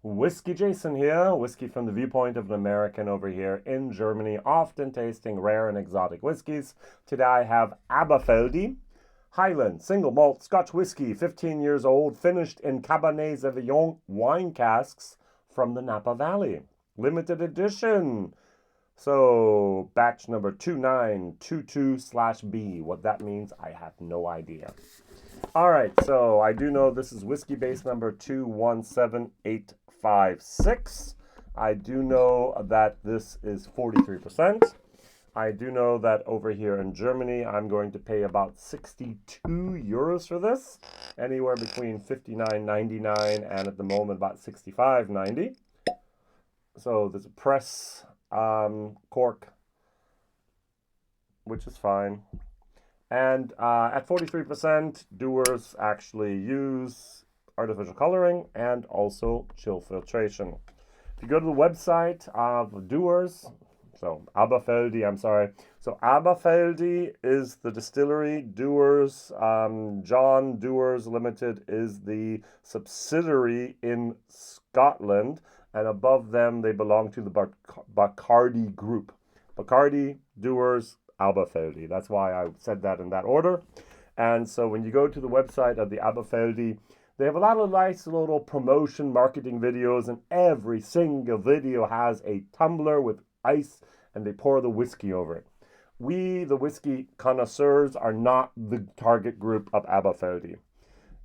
WhiskyJason here, whiskey from the viewpoint of an American over here in Germany, often tasting rare and exotic whiskeys. Today I have Aberfeldy, Highland, single malt Scotch whiskey, 15 years old, finished in Cabernet Sauvignon wine casks from the Napa Valley. Limited edition. So, batch number 2922/B. What that means, I have no idea. All right, so I do know this is Whiskybase number 217856. I do know that this is 43%. I do know that over here in Germany, I'm going to pay about 62 euros for this, anywhere between 59.99 and at the moment about 65.90. So there's a press cork, which is fine. And at 43%, doers actually use artificial coloring and also chill filtration. If you go to the website of doers, so Aberfeldy is the distillery. Doers, John Doers Limited is the subsidiary in Scotland. And above them, they belong to the Bacardi group. Bacardi, Doers, Aberfeldy. That's why I said that in that order. And so when you go to the website of the Aberfeldy, they have a lot of nice little promotion marketing videos, and every single video has a tumbler with ice and they pour the whiskey over it. We, the whiskey connoisseurs, are not the target group of Aberfeldy,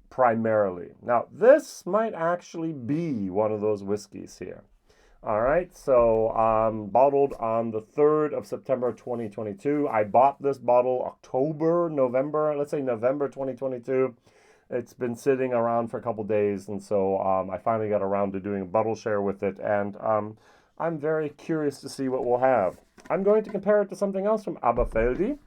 primarily. Now, this might actually be one of those whiskeys here. All right, so bottled on the 3rd of September 2022. I bought this bottle November 2022. It's been sitting around for a couple days, and so I finally got around to doing a bottle share with it, and I'm very curious to see what we'll have. I'm going to compare it to something else from Aberfeldy.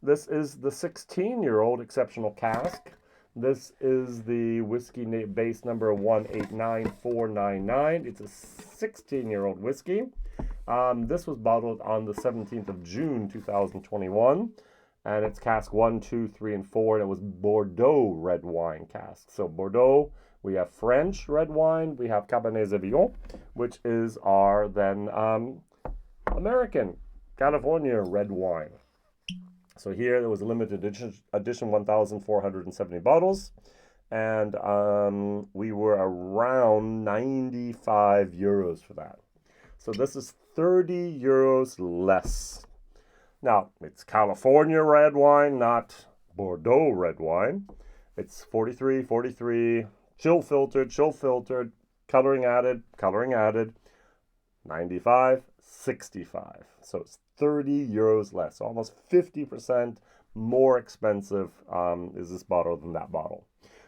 This is the 16-year-old exceptional cask. This is the whiskey base number 189499. It's a 16-year-old whiskey. This was bottled on the 17th of June, 2021. And it's cask 1, 2, 3, and 4. And it was Bordeaux red wine cask. So Bordeaux, we have French red wine. We have Cabernet Sauvignon, which is our then American California red wine. So here there was a limited edition 1,470 bottles, and we were around 95 euros for that. So this is 30 euros less. Now, it's California red wine, not Bordeaux red wine. It's 43, chill filtered, coloring added, 95, 65. So it's 30 euros less, almost 50% more expensive is this bottle than that bottle.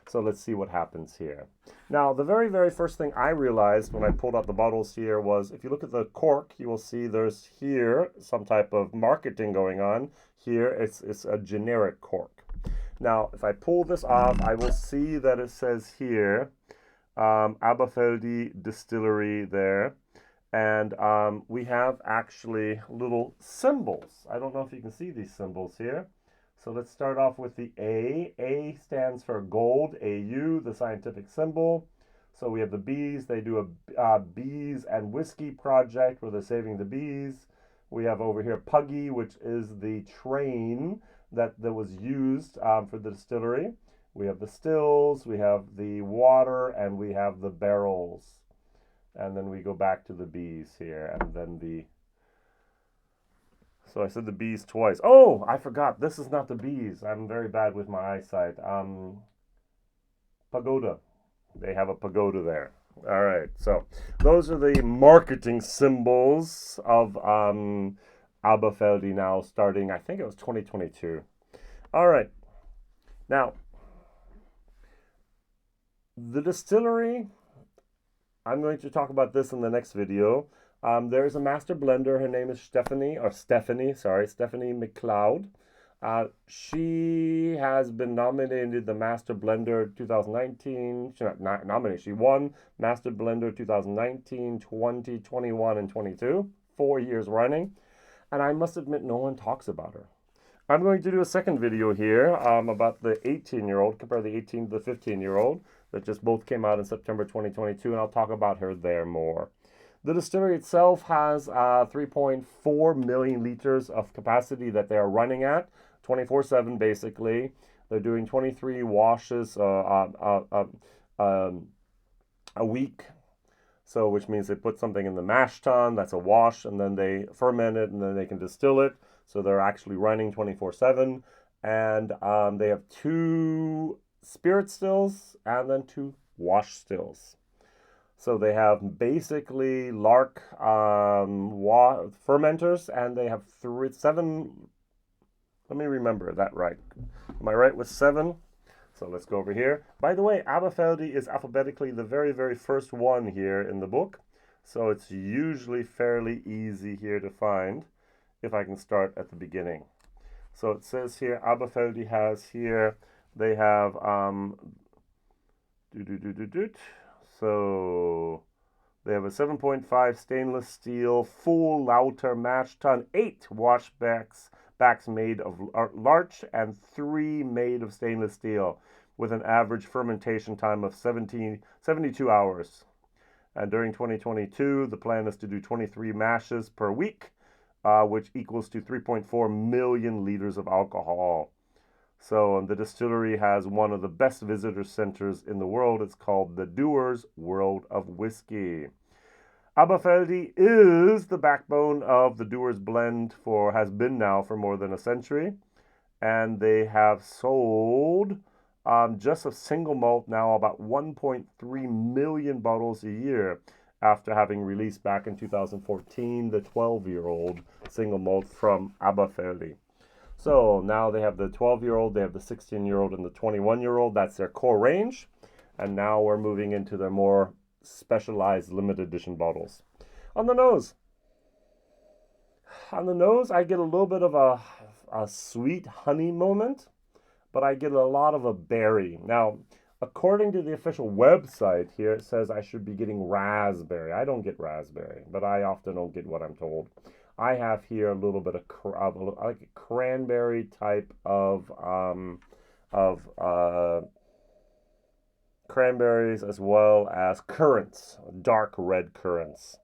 So let's see what happens here. Now, the very, very first thing I realized when I pulled out the bottles here was, if you look at the cork, you will see there's here some type of marketing going on. Here, it's a generic cork. Now, if I pull this off, I will see that it says here, Aberfeldy Distillery there. And we have actually little symbols. I don't know if you can see these symbols here. So let's start off with the A. A stands for gold, AU, the scientific symbol. So we have the bees. They do a bees and whiskey project where they're saving the bees. We have over here Puggy, which is the train that was used for the distillery. We have the stills, we have the water, and we have the barrels. And then we go back to the bees here, and then so I said the bees twice. Oh, I forgot. This is not the bees. I'm very bad with my eyesight. Pagoda. They have a pagoda there. All right. So those are the marketing symbols of Aberfeldy now starting, I think it was 2022. All right. Now, the distillery, I'm going to talk about this in the next video. There's a master blender. Her name is Stephanie Macleod. She has been nominated the Master Blender 2019. She's not nominated. She won Master Blender 2019, 20, 21, and 22. 4 years running. And I must admit, no one talks about her. I'm going to do a second video here about the 18-year-old, compare the 18 to the 15-year-old. that just both came out in September 2022, and I'll talk about her there more. The distillery itself has 3.4 million liters of capacity that they are running at 24/7 basically. They're doing 23 washes a week. So, which means they put something in the mash tun, that's a wash, and then they ferment it, and then they can distill it. So they're actually running 24/7. And they have 2 spirit stills and then 2 wash stills. So they have basically lark fermenters, and they have 7. Let me remember that right. Am I right with 7? So let's go over here. By the way, Aberfeldy is alphabetically the very, very first one here in the book. So it's usually fairly easy here to find if I can start at the beginning. So it says here, Aberfeldy has here, they have, so they have a 7.5 stainless steel, full Lauter mash tun, 8 washbacks made of larch, and 3 made of stainless steel, with an average fermentation time of 72 hours. And during 2022, the plan is to do 23 mashes per week, which equals to 3.4 million liters of alcohol. So the distillery has one of the best visitor centers in the world. It's called the Dewar's World of Whiskey. Aberfeldy is the backbone of the Dewar's blend has been now for more than a century. And they have sold just a single malt now about 1.3 million bottles a year after having released back in 2014 the 12-year-old single malt from Aberfeldy. So now they have the 12-year-old, they have the 16-year-old, and the 21-year-old. That's their core range. And now we're moving into their more specialized limited edition bottles. On the nose, I get a little bit of a sweet honey moment, but I get a lot of a berry. Now, according to the official website here, it says I should be getting raspberry. I don't get raspberry, but I often don't get what I'm told. I have here a little bit of like a cranberry type of cranberries, as well as currants, dark red currants.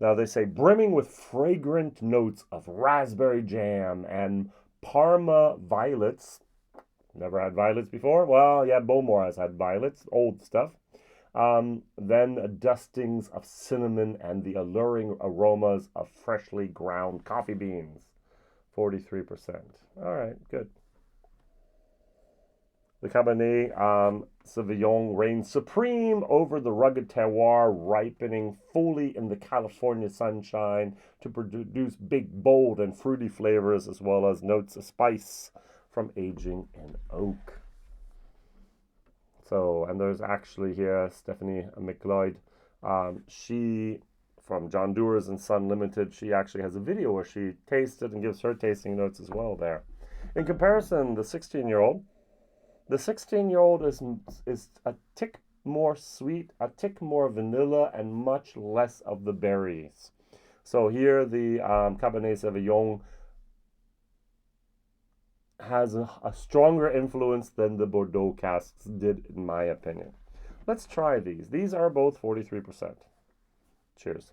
Now they say brimming with fragrant notes of raspberry jam and Parma violets. Never had violets before. Well, yeah, Bowmore has had violets, old stuff. Then dustings of cinnamon and the alluring aromas of freshly ground coffee beans. 43%. All right, good. The Cabernet Sauvignon reigns supreme over the rugged terroir, ripening fully in the California sunshine to produce big, bold, and fruity flavors, as well as notes of spice from aging in oak. So, and there's actually here Stephanie Macleod. She, from John Dewar's and Son Limited, she actually has a video where she tasted and gives her tasting notes as well there. In comparison, the 16-year-old is a tick more sweet, a tick more vanilla, and much less of the berries. So here the Cabernet Sauvignon has a stronger influence than the Bordeaux casks did, in my opinion. Let's try these. These are both 43%. Cheers.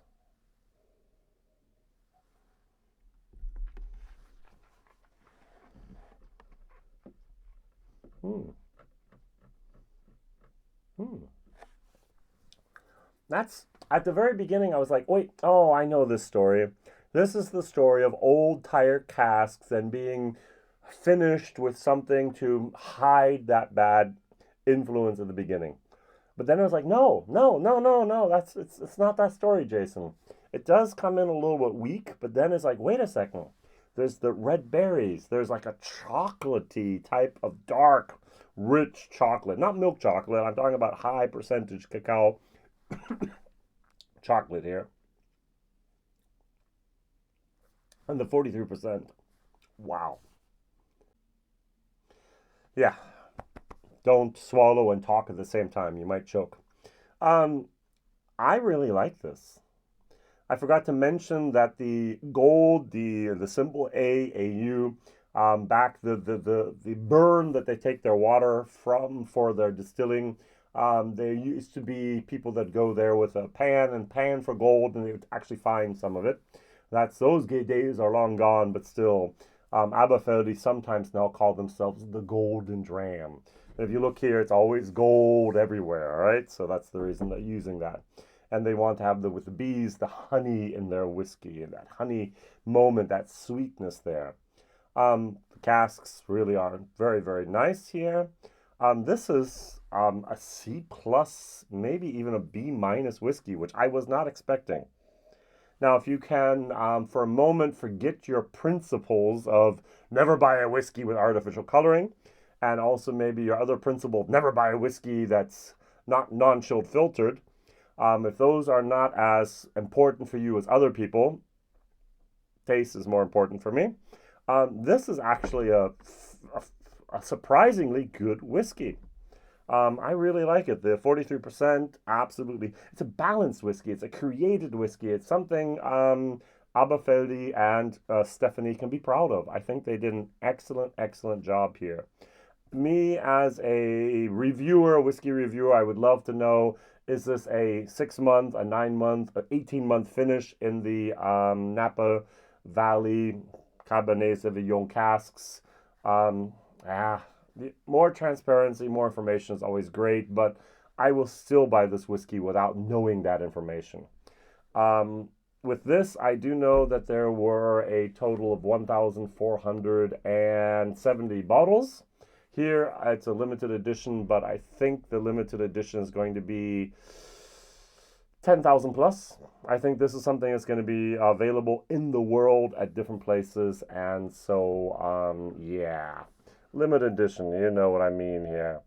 That's, at the very beginning, I was like, wait, oh, I know this story. This is the story of old tire casks and being finished with something to hide that bad influence at the beginning. But then I was like, no, it's not that story, Jason. It does come in a little bit weak, but then it's like, wait a second. There's the red berries. There's like a chocolatey type of dark, rich chocolate. Not milk chocolate. I'm talking about high percentage cacao chocolate here. And the 43%. Wow. Yeah. Don't swallow and talk at the same time. You might choke. I really like this. I forgot to mention that the gold, the symbol AAU, back the burn that they take their water from for their distilling There used to be people that go there with a pan and pan for gold, and they would actually find some of it. Those days are long gone, but still, Aberfeldy sometimes now call themselves the Golden Dram. And if you look here, it's always gold everywhere, right? So that's the reason they're using that. And they want to have with the bees, the honey in their whiskey, and that honey moment, that sweetness there. The casks really are very, very nice here. This is a C plus, maybe even a B minus whiskey, which I was not expecting. Now, if you can, for a moment, forget your principles of never buy a whiskey with artificial coloring, and also maybe your other principle of never buy a whiskey that's not non-chilled filtered. If those are not as important for you as other people, taste is more important for me. This is actually a surprisingly good whiskey. I really like it. The 43%, absolutely. It's a balanced whiskey. It's a created whiskey. It's something Aberfeldy and Stephanie can be proud of. I think they did an excellent, excellent job here. Me as a reviewer, a whiskey reviewer, I would love to know, is this a 6-month, a 9-month, an 18-month finish in the Napa Valley Cabernet Sauvignon casks? More transparency, more information is always great, but I will still buy this whiskey without knowing that information. With this, I do know that there were a total of 1,470 bottles. Here, it's a limited edition, but I think the limited edition is going to be 10,000 plus. I think this is something that's going to be available in the world at different places, and so, yeah. Limited edition, you know what I mean here.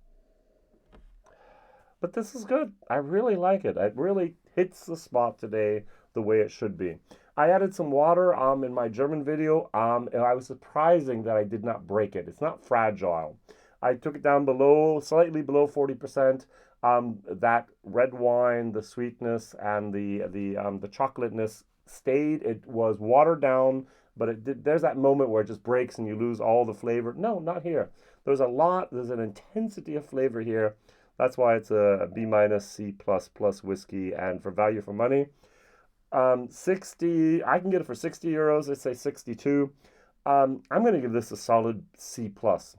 But this is good. I really like it. It really hits the spot today the way it should be. I added some water in my German video, and I was surprising that I did not break it. It's not fragile. I took it down below, slightly below 40%. That red wine, the sweetness, and the chocolateness stayed. It was watered down, but there's that moment where it just breaks and you lose all the flavor. No, not here. There's an intensity of flavor here. That's why it's a B minus, C plus plus whiskey, and for value for money, 60. I can get it for 60 euros. Let's say 62. I'm going to give this a solid C plus.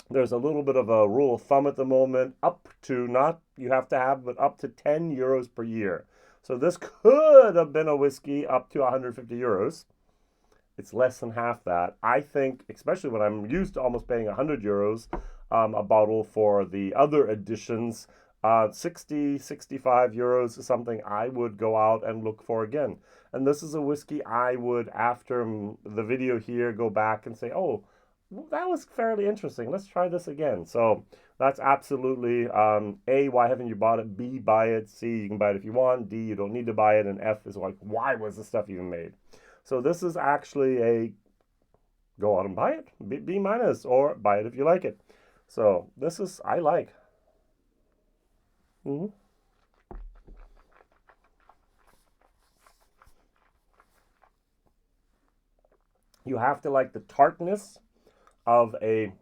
There's a little bit of a rule of thumb at the moment, up to, not you have to have, but up to 10 euros per year. So this could have been a whiskey up to 150 euros. It's less than half that. I think, especially when I'm used to almost paying 100 euros a bottle for the other editions, 60, 65 euros is something I would go out and look for again. And this is a whiskey I would, after the video here, go back and say, oh, that was fairly interesting. Let's try this again. So that's absolutely A, why haven't you bought it? B, buy it. C, you can buy it if you want. D, you don't need to buy it. And F is like, why was this stuff even made? So this is actually a go out and buy it, B minus, or buy it if you like it. So this is, I like. You have to like the tartness of a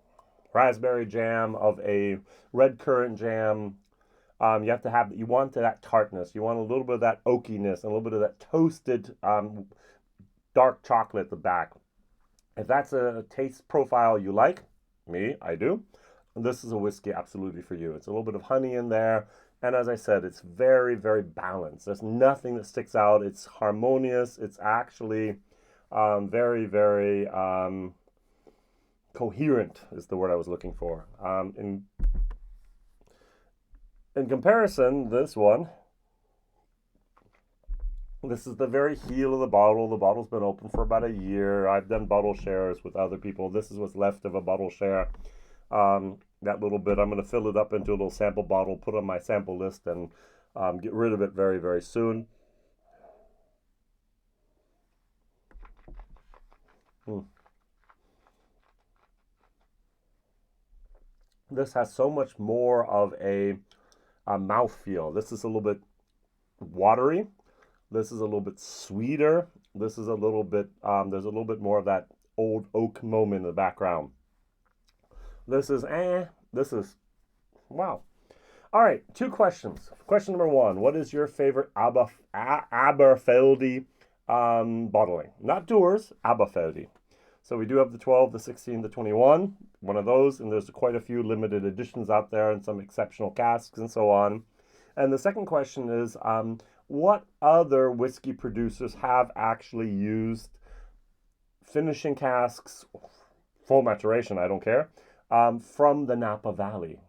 raspberry jam, of a red currant jam. You have to have, you want that tartness. You want a little bit of that oakiness, a little bit of that toasted dark chocolate at the back. If that's a taste profile you like, I do, this is a whiskey absolutely for you. It's a little bit of honey in there. And as I said, it's very, very balanced. There's nothing that sticks out. It's harmonious. It's actually very, very coherent is the word I was looking for. In comparison, this is the very heel of the bottle. The bottle's been open for about a year. I've done bottle shares with other people. This is what's left of a bottle share. That little bit, I'm going to fill it up into a little sample bottle, put on my sample list, and get rid of it very, very soon. This has so much more of a mouthfeel. This is a little bit watery. This is a little bit sweeter. This is a little bit, there's a little bit more of that old oak moment in the background. This is, wow. All right, two questions. Question number one, what is your favorite Aberfeldy bottling? Not Dewar's, Aberfeldy. So we do have the 12, the 16, the 21, one of those, and there's quite a few limited editions out there and some exceptional casks and so on. And the second question is, what other whiskey producers have actually used finishing casks, full maturation, I don't care, from the Napa Valley?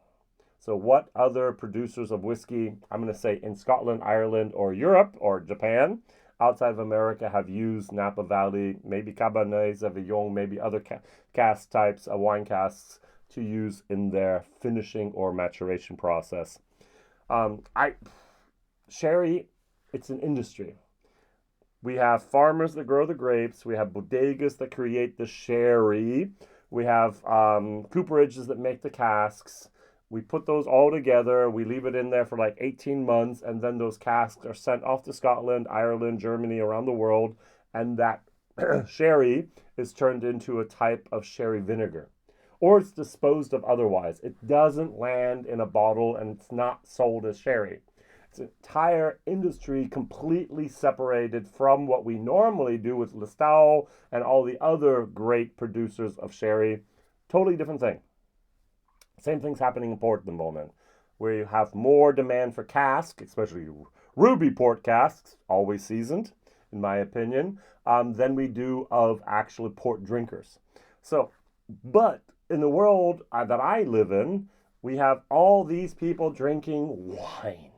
So what other producers of whiskey, I'm going to say in Scotland, Ireland, or Europe, or Japan, outside of America, have used Napa Valley, maybe Cabernet Sauvignon, maybe other cask types, wine casks, to use in their finishing or maturation process? Sherry, it's an industry. We have farmers that grow the grapes. We have bodegas that create the sherry. We have cooperages that make the casks. We put those all together. We leave it in there for like 18 months, and then those casks are sent off to Scotland, Ireland, Germany, around the world, and that sherry is turned into a type of sherry vinegar. Or it's disposed of otherwise. It doesn't land in a bottle, and it's not sold as sherry. It's an entire industry completely separated from what we normally do with Listowel and all the other great producers of sherry. Totally different thing. Same thing's happening in port at the moment, where you have more demand for cask, especially ruby port casks, always seasoned, in my opinion, than we do of actual port drinkers. So, but in the world that I live in, we have all these people drinking wine.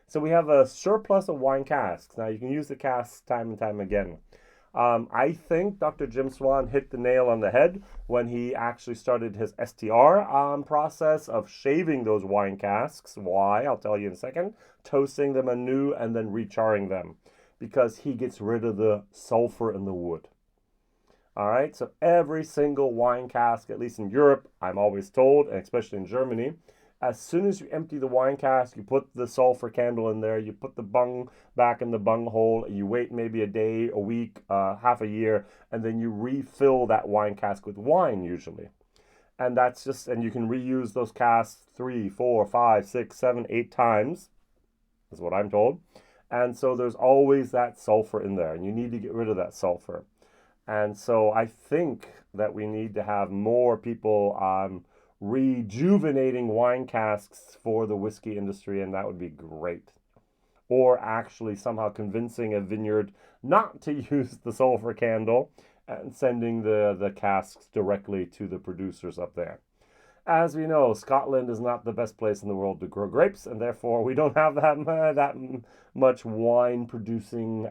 So we have a surplus of wine casks. Now you can use the casks time and time again. I think Dr. Jim Swan hit the nail on the head when he actually started his STR process of shaving those wine casks. Why? I'll tell you in a second. Toasting them anew and then recharring them, because he gets rid of the sulfur in the wood. All right, so every single wine cask, at least in Europe, I'm always told, and especially in Germany, as soon as you empty the wine cask, you put the sulfur candle in there, you put the bung back in the bung hole, you wait maybe a day, a week, half a year, and then you refill that wine cask with wine usually. And that's just, and you can reuse those casks 3, 4, 5, 6, 7, 8 times, is what I'm told. And so there's always that sulfur in there, and you need to get rid of that sulfur. And so I think that we need to have more people rejuvenating wine casks for the whiskey industry, and that would be great. Or actually somehow convincing a vineyard not to use the sulfur candle and sending the casks directly to the producers up there. As we know, Scotland is not the best place in the world to grow grapes, and therefore we don't have that much wine producing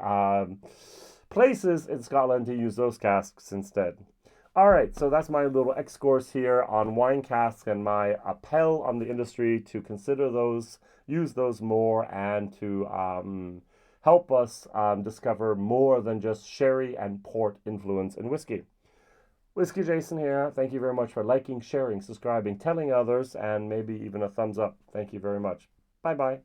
places in Scotland to use those casks instead. All right, so that's my little excursus here on wine casks and my appel on the industry to consider those, use those more, and to help us discover more than just sherry and port influence in whiskey. WhiskyJason here. Thank you very much for liking, sharing, subscribing, telling others, and maybe even a thumbs up. Thank you very much. Bye-bye.